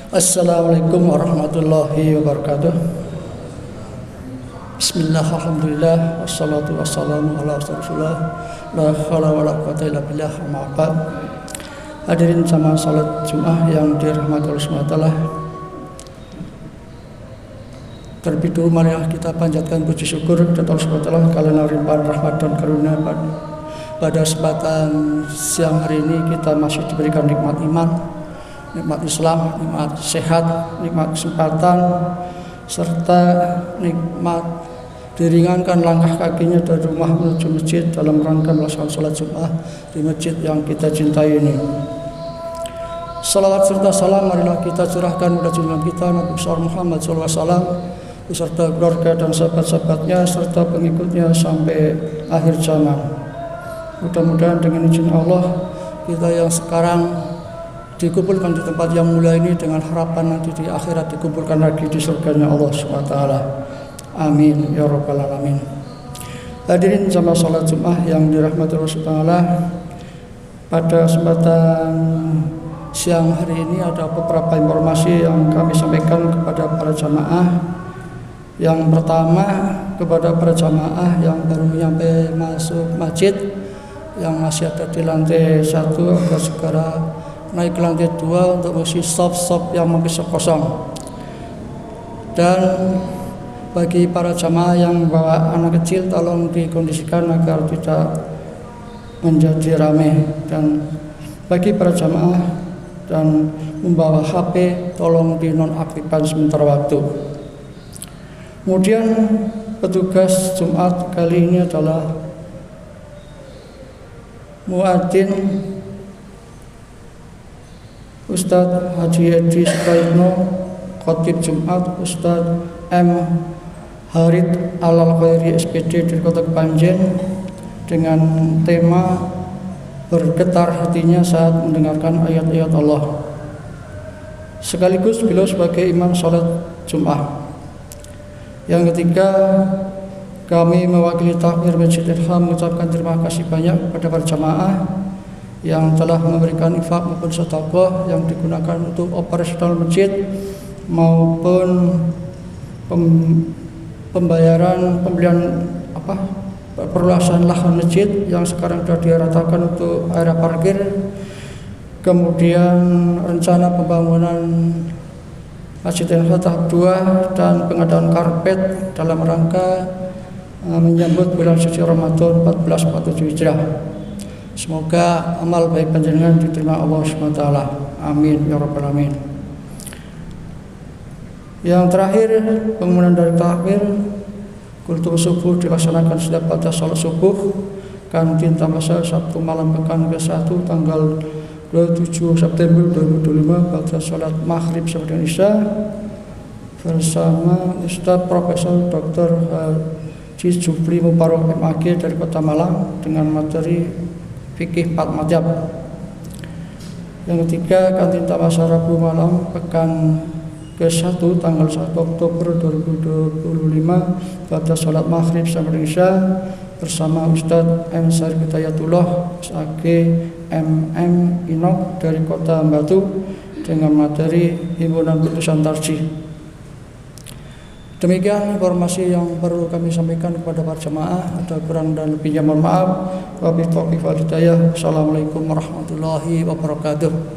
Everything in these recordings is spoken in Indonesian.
Assalamualaikum warahmatullahi wabarakatuh. Bismillah, alhamdulillah, wassalatu wassalamu ala rasulillah, la haula wala quwwata illa billah, amma ba'd. Hadirin sama salat Jumat yang dirahmati Allah SWT. Terlebih dulu marilah kita panjatkan puji syukur kepada Allah SWT karena limpahan rahmat dan karunia. Pada kesempatan siang hari ini kita masih diberikan nikmat iman, nikmat Islam, nikmat sehat, nikmat kesempatan, serta nikmat diringankan langkah kakinya dari rumah menuju masjid dalam rangka melaksanakan sholat Jumat di masjid yang kita cintai ini. Salawat serta salam marilah kita curahkan kepada junjungan kita Nabi besar Muhammad SAW beserta keluarga dan sahabat-sahabatnya serta pengikutnya sampai akhir zaman. Mudah-mudahan dengan izin Allah kita yang sekarang dikumpulkan di tempat yang mulia ini dengan harapan nanti di akhirat dikumpulkan lagi di surganya Allah SWT. Amin ya rabbal alamin. Hadirin sama salat Jumat yang dirahmati Allah SWT, pada kesempatan siang hari ini ada beberapa informasi yang kami sampaikan kepada para jamaah. Yang pertama, kepada para jamaah yang baru nyampe masuk masjid yang masih ada di lantai 1 agar segera naik ke lantai 2 untuk mengisi stop-stop yang masih kosong. Dan bagi para jamaah yang bawa anak kecil tolong dikondisikan agar tidak menjadi ramai. Dan bagi para jamaah dan membawa HP tolong dinonaktifkan sementara waktu. Kemudian petugas Jumat kali ini adalah muadzin Ustadz Haji Edi Sukairno, khotib Jumat Ustadz M. Harid Alal Khairi SPD dari Kota Kepanjen dengan tema bergetar hatinya saat mendengarkan ayat-ayat Allah. Sekaligus beliau sebagai imam sholat Jumat. Yang ketiga, kami mewakili takmir Masjidil Haram mengucapkan terima kasih banyak kepada para jamaah yang telah memberikan infak maupun sedekah yang digunakan untuk operasional masjid maupun pembelian perluasan lahan masjid yang sekarang sudah diratakan untuk area parkir, kemudian rencana pembangunan Masjid Al-Fatah tahap 2 dan pengadaan karpet dalam rangka menyambut bulan suci Ramadan 1447 Hijrah. Semoga amal baik panjenengan diterima Allah SWT. Amin ya rabbal alamin. Yang terakhir, pengumuman dari takmir kultum subuh dilaksanakan setiap pada salat subuh kantin Tamasya Sabtu malam pekan ke-1 tanggal 27 September 2025 pada salat maghrib sampai dengan Isya bersama Ustaz Profesor Dr. Haji Jufri Mubarok MAG dari Kota Malang dengan materi fikih 4 mazhab. Yang ketiga, kantin Tamasya Rabu malam pekan ke-1 tanggal 1 Oktober 2025 pada salat maghrib sampai dengan Isya bersama Ustadz M. Syarif Hidayatullah SAG MM Inok dari Kota Batu dengan materi himpunan putusan tarjih. Demikian informasi yang perlu kami sampaikan kepada para jamaah. Ada kurang dan lebihnya mohon maaf. Wabillahi taufiq wal hidayah. Assalamualaikum warahmatullahi wabarakatuh.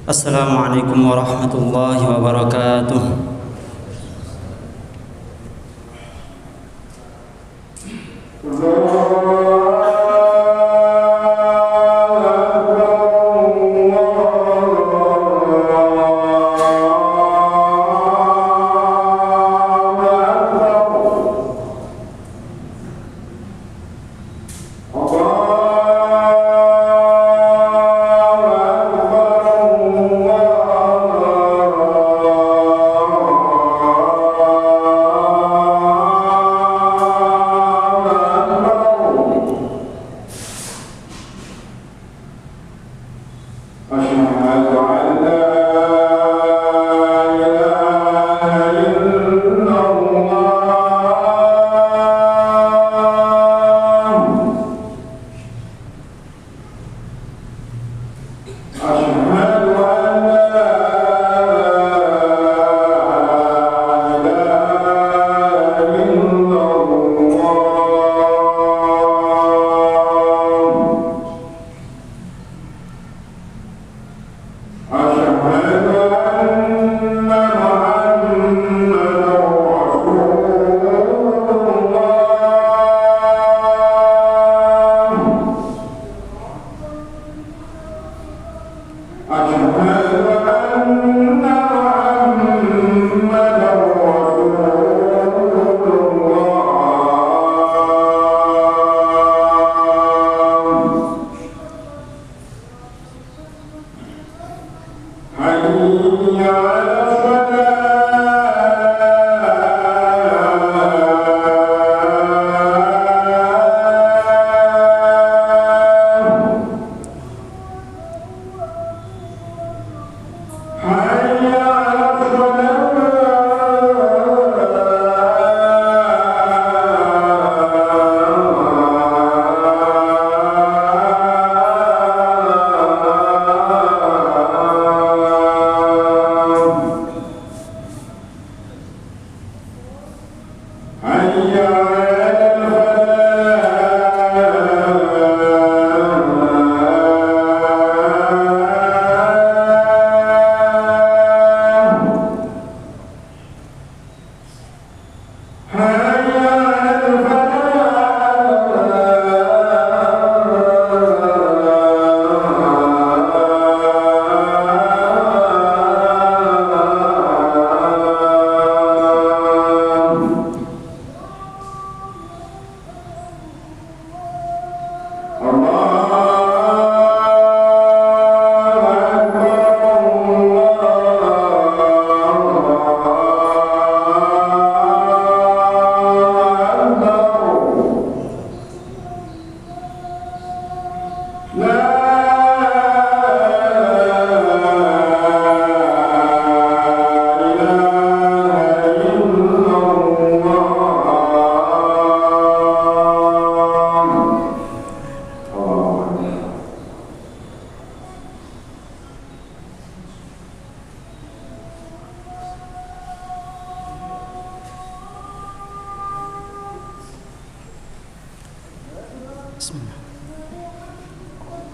Assalamualaikum warahmatullahi wabarakatuh.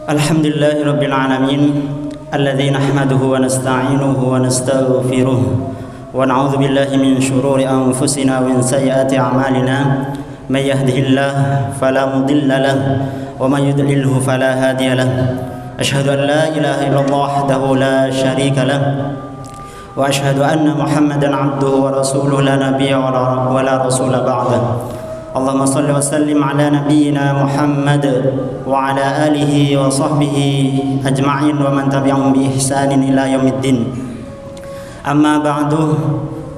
Alhamdulillahi Rabbil Alamin alladzi nahmaduhu wa nasta'inuhu wa nastaghfiruh wa na'udzu billahi min shururi anfusina wa min sayyiati a'malina may yahdihillahu fala mudilla lahu wa may yudlilhu fala hadiya lahu asyhadu an la ilaha illallah wahdahu la syarika lahu wa asyhadu anna Muhammadan 'abduhu wa rasuluhu la nabiyya wa la rasula ba'dahu. Allahumma salli wa sallim ala nabiyyina Muhammad wa ala alihi wa sahbihi ajma'in wa man tabi'ahum bi ihsanin ila yaumiddin. Amma ba'du,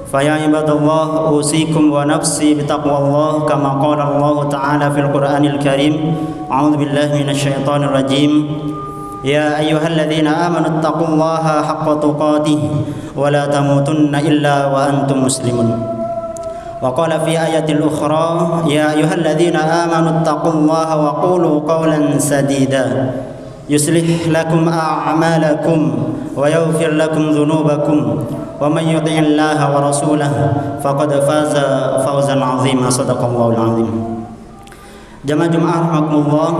fa ya ibadallah usikum wa nafsi bi taqwallah kama qala Allah ta'ala fil Qur'anil Karim. A'udzu billahi minasy syaithanir rajim. Ya ayyuhalladzina amanu taqullaha haqqa tuqatih wa la tamutunna illa wa antum muslimun. Wa qala fi ayatil ukhra ya ayyuhalladzina amanu taqullaha wa qulu qawlan sadida yuslih lakum a'malakum wa yaghfir lakum dhunubakum wa may yuti'illaha wa rasulahu faqad faza fawzan 'azima. Shadaqallahul 'azim. Jamaah Jumat rahimakumullah,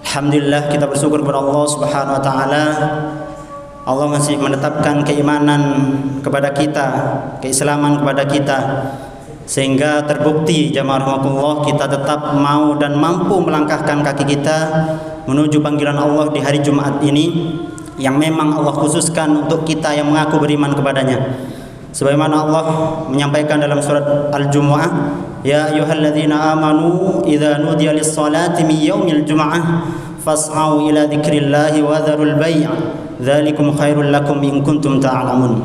alhamdulillah kita bersyukur kepada Allah Subhanahu wa taala. Allah masih menetapkan keimanan kepada kita, keislaman kepada kita, sehingga terbukti jamaah rahimakumullah kita tetap mau dan mampu melangkahkan kaki kita menuju panggilan Allah di hari Jumat ini yang memang Allah khususkan untuk kita yang mengaku beriman kepadanya. Sebagaimana Allah menyampaikan dalam surat Al-Jumu'ah, ya ayyuhalladzina amanu idza nudiya lis-salati min yaumil jumu'ah fas'au ila dzikrillahi wa dzarul bai'. Dzalikum khairul lakum in kuntum ta'lamun.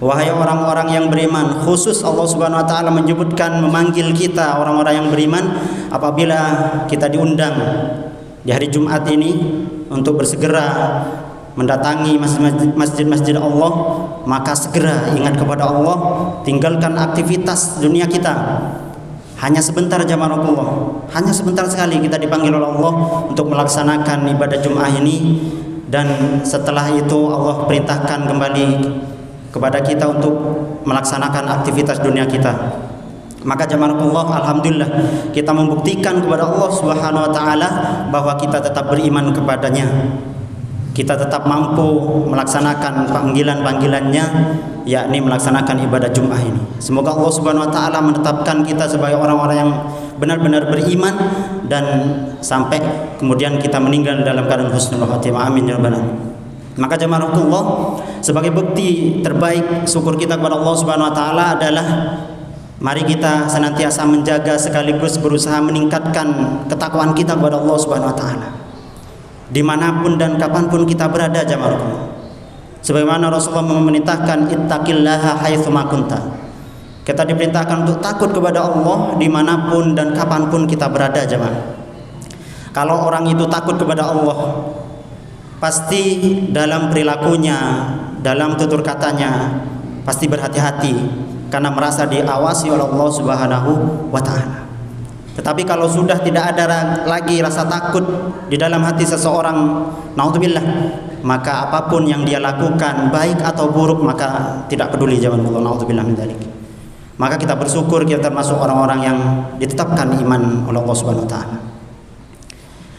Wahai orang-orang yang beriman, khusus Allah Subhanahu wa taala menyebutkan, memanggil kita orang-orang yang beriman apabila kita diundang di hari Jumat ini untuk bersegera mendatangi masjid-masjid Allah, maka segera ingat kepada Allah, tinggalkan aktivitas dunia kita. Hanya sebentar jamaah Allah, hanya sebentar sekali kita dipanggil oleh Allah untuk melaksanakan ibadah Jumat ini. Dan setelah itu Allah perintahkan kembali kepada kita untuk melaksanakan aktivitas dunia kita. Maka jamaah Allah, alhamdulillah kita membuktikan kepada Allah Subhanahu wa taala bahwa kita tetap beriman kepadanya. Kita tetap mampu melaksanakan panggilan-panggilannya, yakni melaksanakan ibadah Jumat ini. Semoga Allah Subhanahu wa taala menetapkan kita sebagai orang-orang yang benar-benar beriman dan sampai kemudian kita meninggal dalam keadaan husnul khatimah. Amin ya rabbal alamin. Maka jamaah Allah, sebagai bukti terbaik syukur kita kepada Allah Subhanahu wa taala adalah mari kita senantiasa menjaga sekaligus berusaha meningkatkan ketakwaan kita kepada Allah Subhanahu wa taala. Dimanapun dan kapanpun kita berada jamaah Allah. Sebagaimana Rasulullah memerintahkan ittaqillaha haitsu ma kunta. Kita diperintahkan untuk takut kepada Allah dimanapun dan kapanpun kita berada, jemaah. Kalau orang itu takut kepada Allah, pasti dalam perilakunya, dalam tutur katanya pasti berhati-hati karena merasa diawasi oleh Allah Subhanahu wa taala. Tetapi kalau sudah tidak ada lagi rasa takut di dalam hati seseorang, naudzubillah, maka apapun yang dia lakukan baik atau buruk maka tidak peduli, jangan Allah, naudzubillah min dzalik. Maka kita bersyukur kita termasuk orang-orang yang ditetapkan iman oleh Allah Subhanahu wa taala.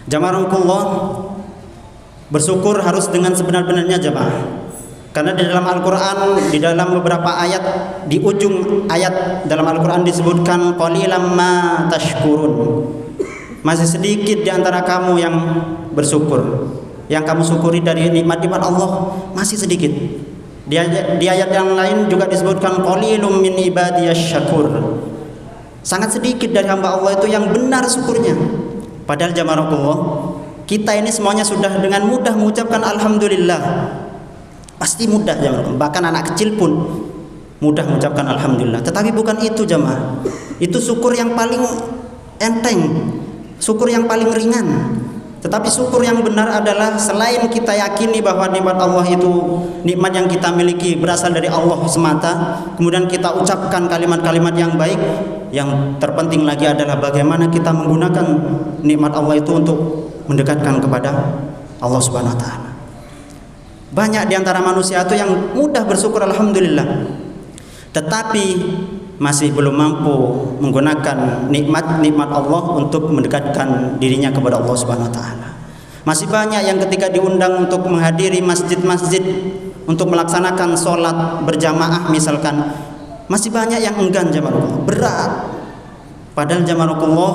Jamaahullah, bersyukur harus dengan sebenar-benarnya, jemaah. Karena di dalam Al-Quran, di dalam beberapa ayat, di ujung ayat dalam Al-Quran disebutkan qalilan ma tashkurun. Masih sedikit di antara kamu yang bersyukur. Yang kamu syukuri dari nikmat-nikmat Allah masih sedikit. Di ayat yang lain juga disebutkan qalilum min ibadiyasy syakur. Sangat sedikit dari hamba Allah itu yang benar syukurnya. Padahal jamaah Allah, kita ini semuanya sudah dengan mudah mengucapkan alhamdulillah. Pasti mudah, jamaah. Bahkan anak kecil pun mudah mengucapkan alhamdulillah. Tetapi bukan itu, jamaah. Itu syukur yang paling enteng, syukur yang paling ringan. Tetapi syukur yang benar adalah selain kita yakini bahwa nikmat Allah itu nikmat yang kita miliki berasal dari Allah semata, kemudian kita ucapkan kalimat-kalimat yang baik, yang terpenting lagi adalah bagaimana kita menggunakan nikmat Allah itu untuk mendekatkan kepada Allah Subhanahu wa taala. Banyak di antara manusia itu yang mudah bersyukur alhamdulillah, tetapi masih belum mampu menggunakan nikmat-nikmat Allah untuk mendekatkan dirinya kepada Allah Subhanahu wa taala. Masih banyak yang ketika diundang untuk menghadiri masjid-masjid untuk melaksanakan sholat berjamaah misalkan, masih banyak yang enggan, jamaah, berat. Padahal jamaah Allah,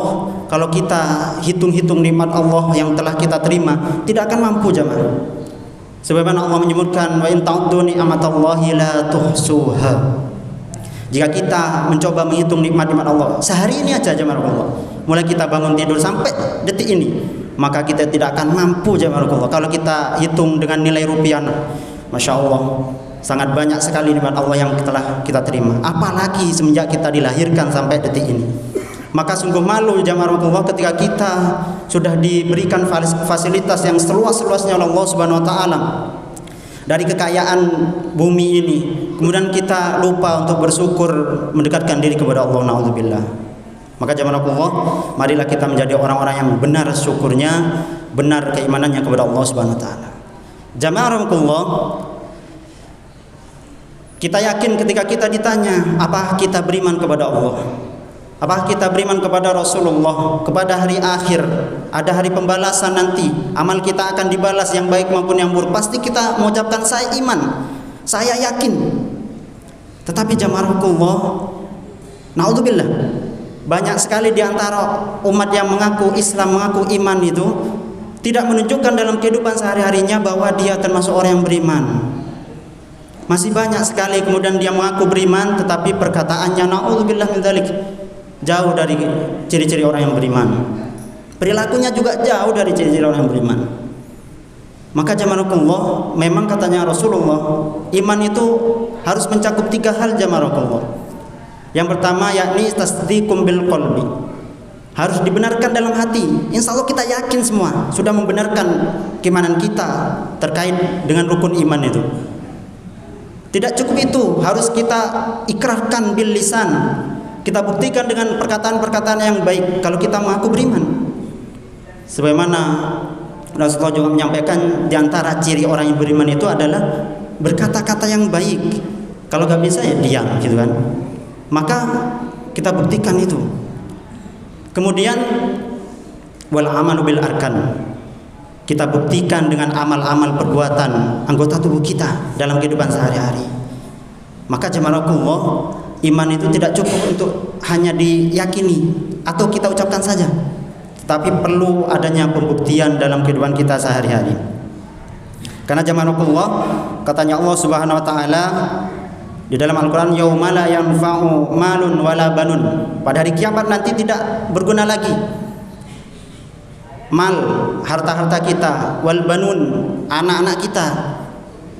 kalau kita hitung-hitung nikmat Allah yang telah kita terima, tidak akan mampu, jamaah. Sebagaimana Allah menyebutkan wa in ta'uddu ni'matallahi la tuhsuha. Jika kita mencoba menghitung nikmat-nikmat Allah sehari ini aja, jemaah Allah, mulai kita bangun tidur sampai detik ini, maka kita tidak akan mampu, jemaah Allah. Kalau kita hitung dengan nilai rupiah, masya Allah, sangat banyak sekali nikmat Allah yang telah kita terima. Apalagi semenjak kita dilahirkan sampai detik ini. Maka sungguh malu, jemaah Allah, ketika kita sudah diberikan fasilitas yang seluas-luasnya oleh Allah Subhanahu wa taala dari kekayaan bumi ini, kemudian kita lupa untuk bersyukur mendekatkan diri kepada Allah, naudzubillah. Maka jemaah Allah, marilah kita menjadi orang-orang yang benar syukurnya, benar keimanannya kepada Allah Subhanahu wa taala. Jemaah Allah, kita yakin ketika kita ditanya, apa kita beriman kepada Allah? Apakah kita beriman kepada Rasulullah, kepada hari akhir, ada hari pembalasan nanti, amal kita akan dibalas yang baik maupun yang buruk? Pasti kita mengucapkan saya iman, saya yakin. Tetapi jamaah Allah, naudzubillah, banyak sekali di antara umat yang mengaku Islam, mengaku iman itu tidak menunjukkan dalam kehidupan sehari-harinya bahwa dia termasuk orang yang beriman. Masih banyak sekali kemudian dia mengaku beriman, tetapi perkataannya naudzubillah min dzalik, jauh dari ciri-ciri orang yang beriman. Perilakunya juga jauh dari ciri-ciri orang yang beriman. Maka jamaah Allah, memang katanya Rasulullah, iman itu harus mencakup 3 hal, jamaah Allah. Yang pertama yakni tasdiqum bil qalbi, harus dibenarkan dalam hati. Insya Allah kita yakin semua sudah membenarkan keimanan kita terkait dengan rukun iman itu. Tidak cukup itu, harus kita ikrarkan bil lisan, kita buktikan dengan perkataan-perkataan yang baik kalau kita mengaku beriman. Sebagaimana Rasulullah juga menyampaikan di antara ciri orang yang beriman itu adalah berkata-kata yang baik. Kalau gak bisa ya diam, gitu kan. Maka kita buktikan itu. Kemudian wal amalu bil arkan, kita buktikan dengan amal-amal perbuatan anggota tubuh kita dalam kehidupan sehari-hari. Maka jemaah Allah, iman itu tidak cukup untuk hanya diyakini atau kita ucapkan saja, tetapi perlu adanya pembuktian dalam kehidupan kita sehari-hari. Karena jamaah Allah, katanya Allah Subhanahu wa taala di dalam Al-Qur'an, yauma la yanfa'u malun wala banun, pada hari kiamat nanti tidak berguna lagi mal, harta-harta kita, wal banun, anak-anak kita,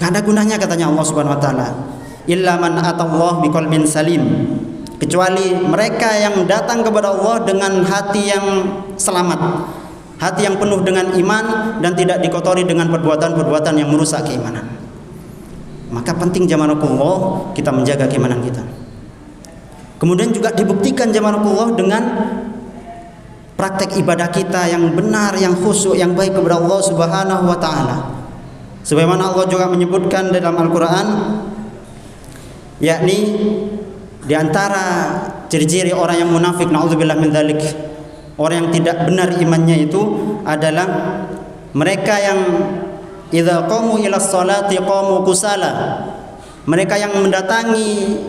Gak ada gunanya katanya Allah Subhanahu wa taala. Illa man atallah biqalbin salim. Kecuali mereka yang datang kepada Allah dengan hati yang selamat, hati yang penuh dengan iman dan tidak dikotori dengan perbuatan-perbuatan yang merusak keimanan. Maka penting jama'akumullah kita menjaga keimanan kita. Kemudian juga dibuktikan jama'akumullah dengan praktek ibadah kita yang benar, yang khusyuk, yang baik kepada Allah Subhanahu wa taala. Sebagaimana Allah juga menyebutkan dalam Al-Qur'an, yakni di antara ciri-ciri orang yang munafik, naudzubillah min dzalik, orang yang tidak benar imannya itu adalah mereka yang idza qamu ila sholati qamu kusala. Mereka yang mendatangi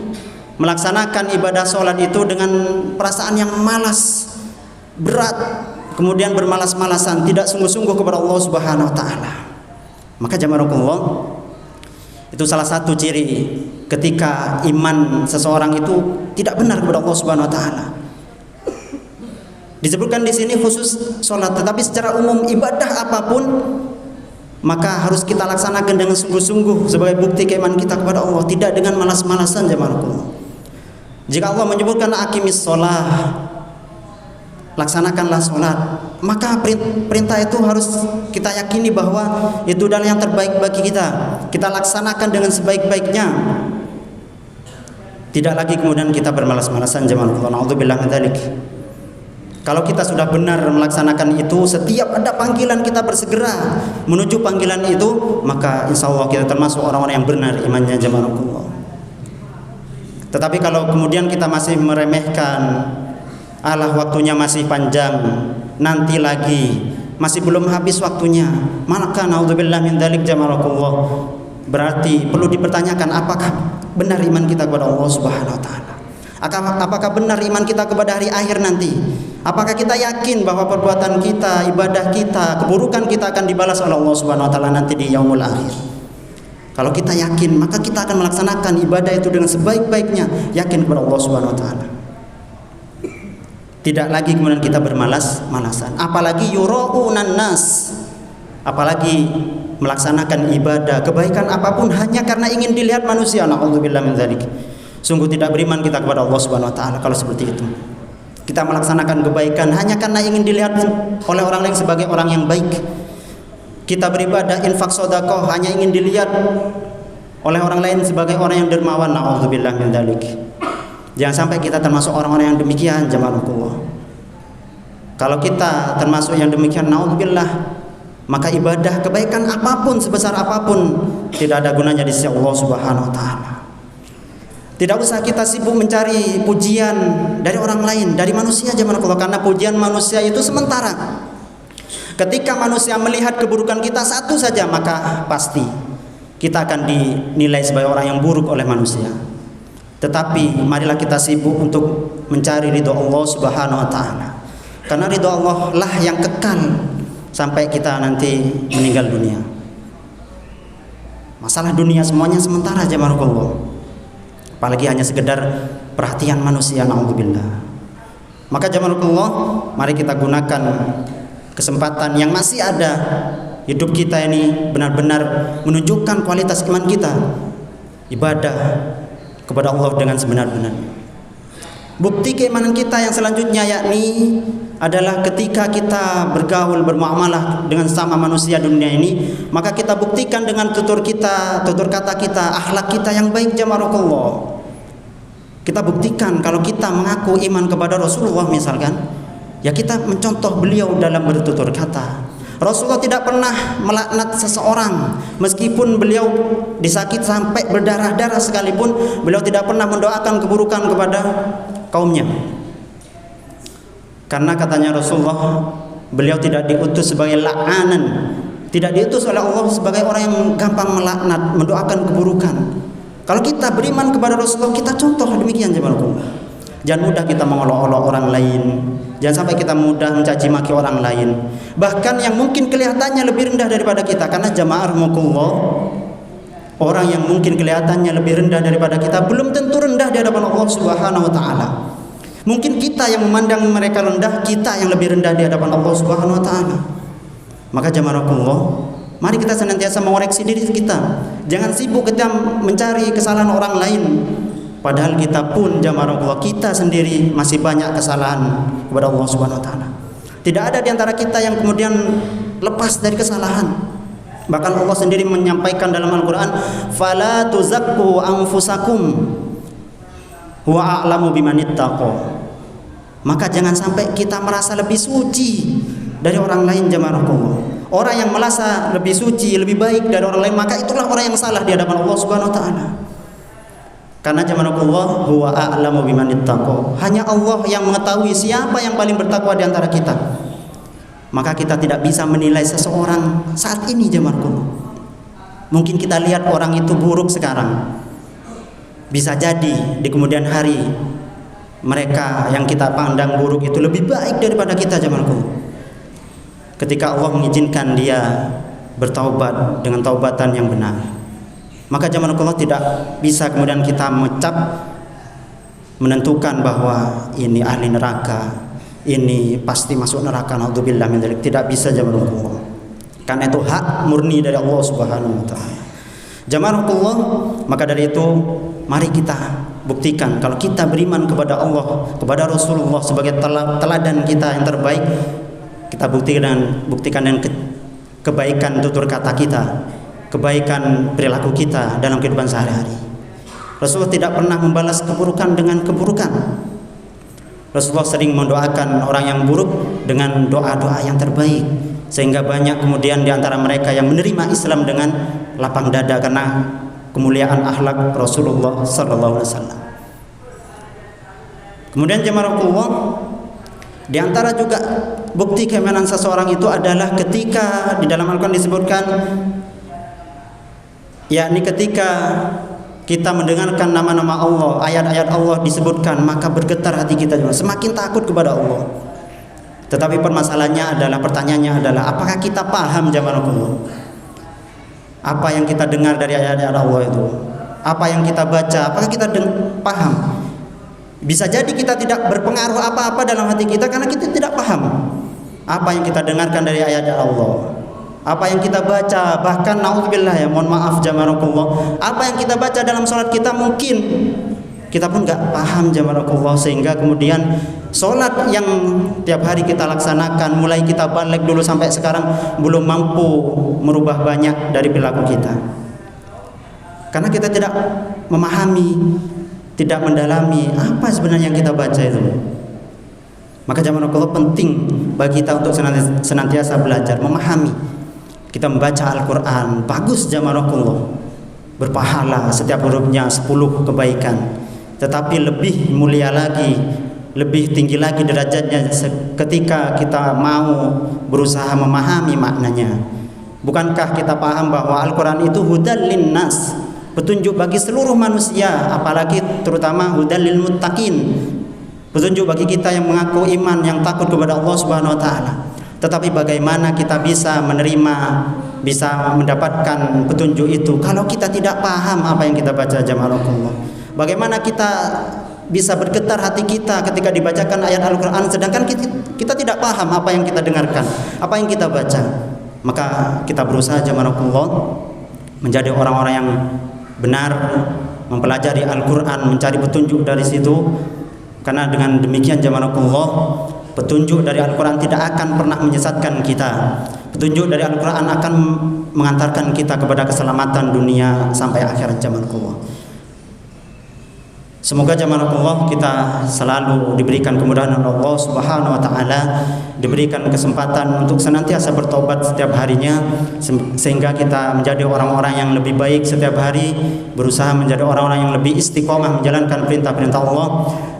melaksanakan ibadah salat itu dengan perasaan yang malas, berat, kemudian bermalas-malasan, tidak sungguh-sungguh kepada Allah Subhanahu wa taala. Maka jamaah, itu salah satu ciri ketika iman seseorang itu tidak benar kepada Allah Subhanahu wa taala. Disebutkan di sini khusus salat, tetapi secara umum ibadah apapun maka harus kita laksanakan dengan sungguh-sungguh sebagai bukti keimanan kita kepada Allah, tidak dengan malas-malasan jamaah. Jika Allah menyebutkan aqimis shalah, laksanakanlah sholat, maka perintah itu harus kita yakini bahwa itu adalah yang terbaik bagi kita. Kita laksanakan dengan sebaik-baiknya. Tidak lagi kemudian kita bermalas-malasan jamaah. Na'udzubillah min dzalik. Kalau kita sudah benar melaksanakan itu, setiap ada panggilan kita bersegera menuju panggilan itu, maka insya Allah kita termasuk orang-orang yang benar imannya jamaah. Tetapi kalau kemudian kita masih meremehkan, alah waktunya masih panjang, nanti lagi, masih belum habis waktunya, maka naudzubillah min dzalik jamarakallah, berarti perlu dipertanyakan apakah benar iman kita kepada Allah Subhanahu wa taala. Apakah benar iman kita kepada hari akhir nanti? Apakah kita yakin bahwa perbuatan kita, ibadah kita, keburukan kita akan dibalas oleh Allah Subhanahu wa taala nanti di yaumul akhir? Kalau kita yakin, maka kita akan melaksanakan ibadah itu dengan sebaik-baiknya, yakin kepada Allah Subhanahu wa taala. Tidak lagi kemudian kita bermalas-malasan, apalagi yura'unan nas, apalagi melaksanakan ibadah kebaikan apapun hanya karena ingin dilihat manusia. Na'udzubillah min dzalik. Sungguh tidak beriman kita kepada Allah Subhanahu wa taala kalau seperti itu. Kita melaksanakan kebaikan hanya karena ingin dilihat oleh orang lain sebagai orang yang baik. Kita beribadah infak sedekah hanya ingin dilihat oleh orang lain sebagai orang yang dermawan. Na'udzubillah min dzalik. Jangan sampai kita termasuk orang-orang yang demikian jamaahullah. Kalau kita termasuk yang demikian, naudzubillah, maka ibadah kebaikan apapun sebesar apapun tidak ada gunanya di sisi Allah Subhanahu wa taala. Tidak usah kita sibuk mencari pujian dari orang lain, dari manusia jamaahullah, karena pujian manusia itu sementara. Ketika manusia melihat keburukan kita satu saja, maka pasti kita akan dinilai sebagai orang yang buruk oleh manusia. Tetapi marilah kita sibuk untuk mencari ridho Allah Subhanahu wa taala. Karena ridho Allah lah yang kekal sampai kita nanti meninggal dunia. Masalah dunia semuanya sementara jamaahullah. Apalagi hanya sekedar perhatian manusia, naudzubillah. Maka jamaahullah, mari kita gunakan kesempatan yang masih ada. Hidup kita ini benar-benar menunjukkan kualitas iman kita. Ibadah kepada Allah dengan sebenar-benarnya. Bukti keimanan kita yang selanjutnya yakni adalah ketika kita bergaul, bermuamalah dengan sama manusia dunia ini, maka kita buktikan dengan tutur kita, tutur kata kita, akhlak kita yang baik jamaahullah. Kita buktikan kalau kita mengaku iman kepada Rasulullah misalkan, ya kita mencontoh beliau dalam bertutur kata. Rasulullah tidak pernah melaknat seseorang, meskipun beliau disakit sampai berdarah-darah sekalipun, beliau tidak pernah mendoakan keburukan kepada kaumnya. Karena katanya Rasulullah, beliau tidak diutus sebagai la'anan, tidak diutus oleh Allah sebagai orang yang gampang melaknat, mendoakan keburukan. Kalau kita beriman kepada Rasulullah, kita contoh demikian jemaah. Jangan mudah kita mengolok-olok orang lain. Jangan sampai kita mudah mencaci maki orang lain. Bahkan yang mungkin kelihatannya lebih rendah daripada kita. Karena jamaah rahmatullah, orang yang mungkin kelihatannya lebih rendah daripada kita belum tentu rendah di hadapan Allah Subhanahu wa taala. Mungkin kita yang memandang mereka rendah, kita yang lebih rendah di hadapan Allah Subhanahu wa taala. Maka jamaah rahmatullah, Mari kita senantiasa mengoreksi diri kita. Jangan sibuk kita mencari kesalahan orang lain, padahal kita pun jamaah Allah, kita sendiri masih banyak kesalahan kepada Allah Subhanahu wa taala. Tidak ada di antara kita yang kemudian lepas dari kesalahan. Bahkan Allah sendiri menyampaikan dalam Al-Qur'an, "Fala tuzakku anfusakum huwa a'lamu bimanittaqo." Maka jangan sampai kita merasa lebih suci dari orang lain jamaah Allah. Orang yang merasa lebih suci, lebih baik dari orang lain, maka itulah orang yang salah di hadapan Allah Subhanahu wa taala. Karena jamaah Allah, huwa a'lamu bimanittaqo. Hanya Allah yang mengetahui siapa yang paling bertakwa di antara kita. Maka kita tidak bisa menilai seseorang saat ini jamaah Allah. Mungkin kita lihat orang itu buruk sekarang. Bisa jadi di kemudian hari mereka yang kita pandang buruk itu lebih baik daripada kita jamaahku. Ketika Allah mengizinkan dia bertaubat dengan taubatan yang benar, maka jamaahku Allah tidak bisa kemudian kita menentukan bahwa ini ahli neraka, ini pasti masuk neraka, naudzubillah min dzalik. Tidak bisa jamaahku Allah, karena itu hak murni dari Allah Subhanahu wa taala. Jamaahku Allah, maka dari itu mari kita buktikan kalau kita beriman kepada Allah, kepada Rasulullah sebagai teladan kita yang terbaik. Kita buktikan dengan kebaikan tutur kata kita, kebaikan perilaku kita dalam kehidupan sehari-hari. Rasulullah tidak pernah membalas keburukan dengan keburukan. Rasulullah sering mendoakan orang yang buruk dengan doa-doa yang terbaik, sehingga banyak kemudian di antara mereka yang menerima Islam dengan lapang dada karena kemuliaan akhlak Rasulullah sallallahu alaihi wasallam. Kemudian jamaah Allah, di antara juga bukti keimanan seseorang itu adalah ketika di dalam Al-Qur'an disebutkan, yakni ketika kita mendengarkan nama-nama Allah, ayat-ayat Allah disebutkan, maka bergetar hati kita juga, semakin takut kepada Allah. Tetapi permasalahannya adalah, pertanyaannya adalah, apakah kita paham jamaah Allah? Apa yang kita dengar dari ayat-ayat Allah itu? Apa yang kita baca? Apakah kita paham? Bisa jadi kita tidak berpengaruh apa-apa dalam hati kita karena kita tidak paham apa yang kita dengarkan dari ayat-ayat Allah. Apa yang kita baca, bahkan naudzubillah ya, mohon maaf jamaahullah, apa yang kita baca dalam sholat kita mungkin kita pun nggak paham jamaahullah, sehingga kemudian sholat yang tiap hari kita laksanakan, mulai kita balik dulu sampai sekarang belum mampu merubah banyak dari perilaku kita, karena kita tidak memahami, tidak mendalami apa sebenarnya yang kita baca itu. Maka jamaahullah penting bagi kita untuk senantiasa belajar, memahami. Kita membaca Al-Quran, bagus jamaahullah, berpahala setiap hurufnya 10 kebaikan. Tetapi lebih mulia lagi, lebih tinggi lagi derajatnya ketika kita mau berusaha memahami maknanya. Bukankah kita paham bahwa Al-Quran itu hudal linnas, petunjuk bagi seluruh manusia, apalagi terutama hudal lil muttaqin, petunjuk bagi kita yang mengaku iman, yang takut kepada Allah Subhanahu wa taala. Tetapi bagaimana kita bisa menerima, bisa mendapatkan petunjuk itu kalau kita tidak paham apa yang kita baca jamaahullah? Bagaimana kita bisa bergetar hati kita ketika dibacakan ayat Al-Quran sedangkan kita tidak paham apa yang kita dengarkan, apa yang kita baca? Maka kita berusaha jamaahullah menjadi orang-orang yang benar, mempelajari Al-Quran, mencari petunjuk dari situ. Karena dengan demikian jamaahullah, petunjuk dari Al-Quran tidak akan pernah menyesatkan kita. Petunjuk dari Al-Quran akan mengantarkan kita kepada keselamatan dunia sampai akhirat jamaahullah. Semoga jamaahullah kita selalu diberikan kemudahan oleh Allah Subhanahu wa taala, diberikan kesempatan untuk senantiasa bertobat setiap harinya, sehingga kita menjadi orang-orang yang lebih baik setiap hari, berusaha menjadi orang-orang yang lebih istiqomah menjalankan perintah-perintah Allah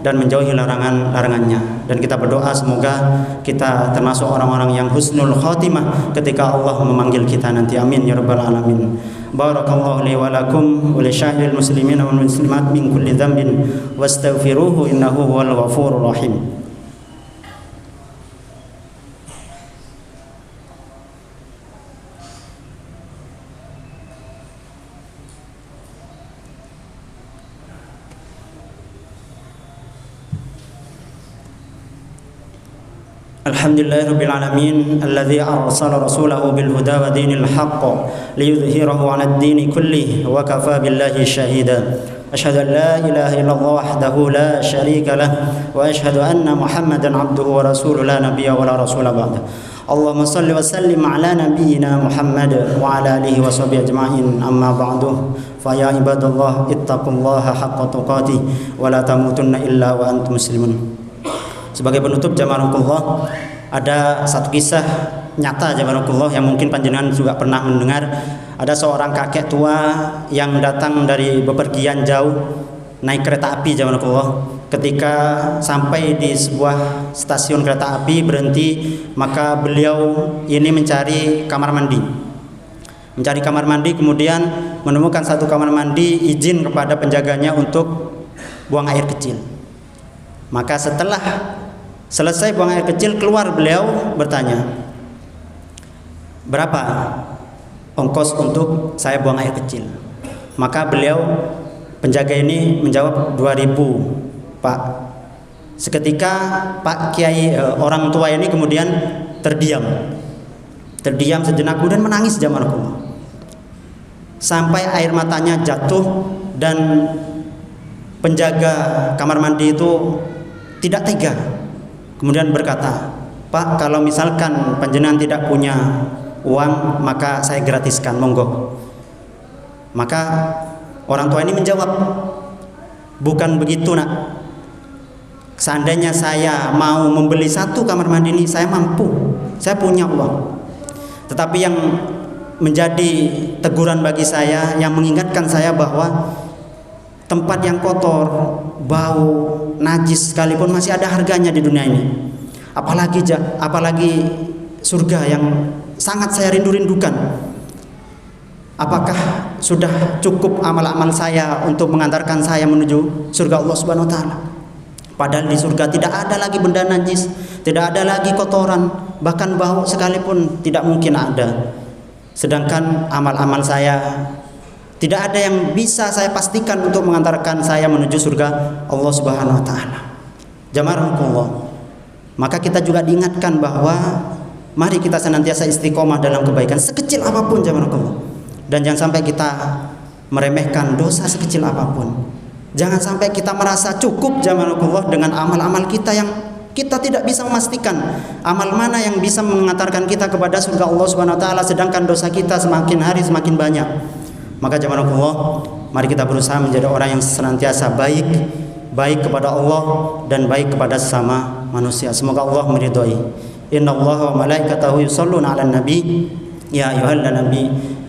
dan menjauhi larangan-larangannya. Dan kita berdoa semoga kita termasuk orang-orang yang husnul khotimah ketika Allah memanggil kita nanti. Amin ya rabbal alamin. Barakallahu li wa lakum wa li syahidil muslimin wal muslimat min kulli dhanbin wastaghfiruhu innahu huwal ghafurur rahim. Alhamdulillahirabbil alamin alladzi arsala rasulahu bil huda wa dinil haqq liyudhhirahu 'alad dini kullih wa kafa billahi shahida. Asyhadu an la ilaha illallah wahdahu la syarika lah wa asyhadu anna Muhammadan 'abduhu wa rasuluhu la nabiyya wa la rasula ba'da. Allahumma shalli wa sallim ala nabiyyina Muhammad wa ala alihi wa sahbihi ajma'in, amma ba'du. Fa ya ibadallah ittaqullaha haqqa tuqatih wa la tamutunna illa wa antum muslimun. Sebagai penutup jamaahullah, ada satu kisah nyata jamaahullah yang mungkin panjenengan juga pernah mendengar. Ada seorang kakek tua yang datang dari bepergian jauh naik kereta api jamaahullah. Ketika sampai di sebuah stasiun kereta api berhenti, maka beliau ini mencari kamar mandi. Mencari kamar mandi, kemudian menemukan satu kamar mandi, izin kepada penjaganya untuk buang air kecil. Maka setelah selesai buang air kecil, keluar beliau bertanya, berapa ongkos untuk saya buang air kecil? Maka beliau, penjaga ini menjawab 2.000 Pak. Seketika Pak Kiai, orang tua ini kemudian terdiam sejenak, kemudian menangis jamaahullah sampai air matanya jatuh. Dan penjaga kamar mandi itu tidak tega, kemudian berkata, Pak, kalau misalkan panjenengan tidak punya uang, maka saya gratiskan, monggo. Maka orang tua ini menjawab, bukan begitu nak. Seandainya saya mau membeli satu kamar mandi ini, saya mampu, saya punya uang. Tetapi yang menjadi teguran bagi saya, yang mengingatkan saya bahwa tempat yang kotor, bau, najis sekalipun masih ada harganya di dunia ini. Apalagi surga yang sangat saya rindu-rindukan. Apakah sudah cukup amal-amal saya untuk mengantarkan saya menuju surga Allah Subhanahu wa taala? Padahal di surga tidak ada lagi benda najis, tidak ada lagi kotoran, bahkan bau sekalipun tidak mungkin ada. Sedangkan amal-amal saya tidak ada yang bisa saya pastikan untuk mengantarkan saya menuju surga Allah Subhanahu wa taala. Jamaahullah, maka kita juga diingatkan bahwa mari kita senantiasa istiqomah dalam kebaikan sekecil apapun jamaahullah. Dan jangan sampai kita meremehkan dosa sekecil apapun. Jangan sampai kita merasa cukup jamaahullah dengan amal-amal kita yang kita tidak bisa memastikan amal mana yang bisa mengantarkan kita kepada surga Allah Subhanahu wa taala, sedangkan dosa kita semakin hari semakin banyak. Maka jamaahullah, mari kita berusaha menjadi orang yang senantiasa baik kepada Allah dan baik kepada sesama manusia. Semoga Allah meridhai. Innallaha wa malaikatahu yusholluna 'alan nabi ya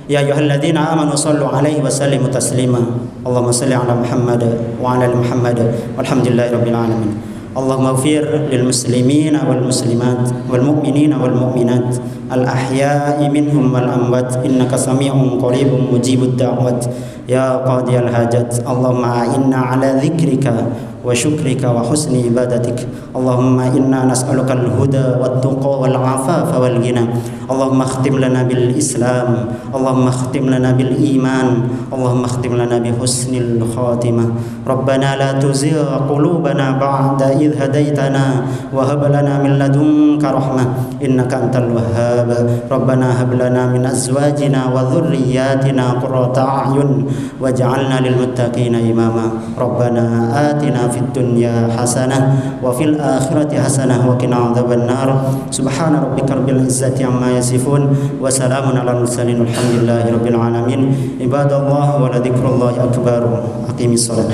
ayyuhalladzina amanu shallu 'alaihi wa sallimu taslima. Allahumma shalli 'ala Muhammad wa 'ala ali Muhammad walhamdulillahirabbil alamin. Allahumma ighfir lil muslimina wal muslimat wal mu'minina wal mu'minat al ahya'i minhum wal amwat innaka sami'un qaribun mujibud da'wat ya qadiyal hajat. Allahumma inna ala dzikrika wa syukrika wa husni ibadatik. Allahumma inna nas'aluka al-huda wat tuqa wal afafa wal ghina. Allahumma khtim lana bil islam, Allahumma khtim lana bil iman, Allahumma khtim lana bi husnil khatimah. Rabbana la tuzigh qulubana ba'da idh hadaitana wa hab lana min ladunka rahmah innaka antal wahhab. Rabbana hab lana min azwajina wa dhurriyyatina qurrata a'yun waj'alna lil muttaqina imama. Rabbana atina fid dunya hasanah wa fil akhirati hasanah wa qina adzabannar. Subhana rabbika rabbil izzati amma yasifun wa salamun alal mursalin walhamdulillahi rabbil alamin. Ibadallah wa la dzikrullahi akbar. Aqimis shalah.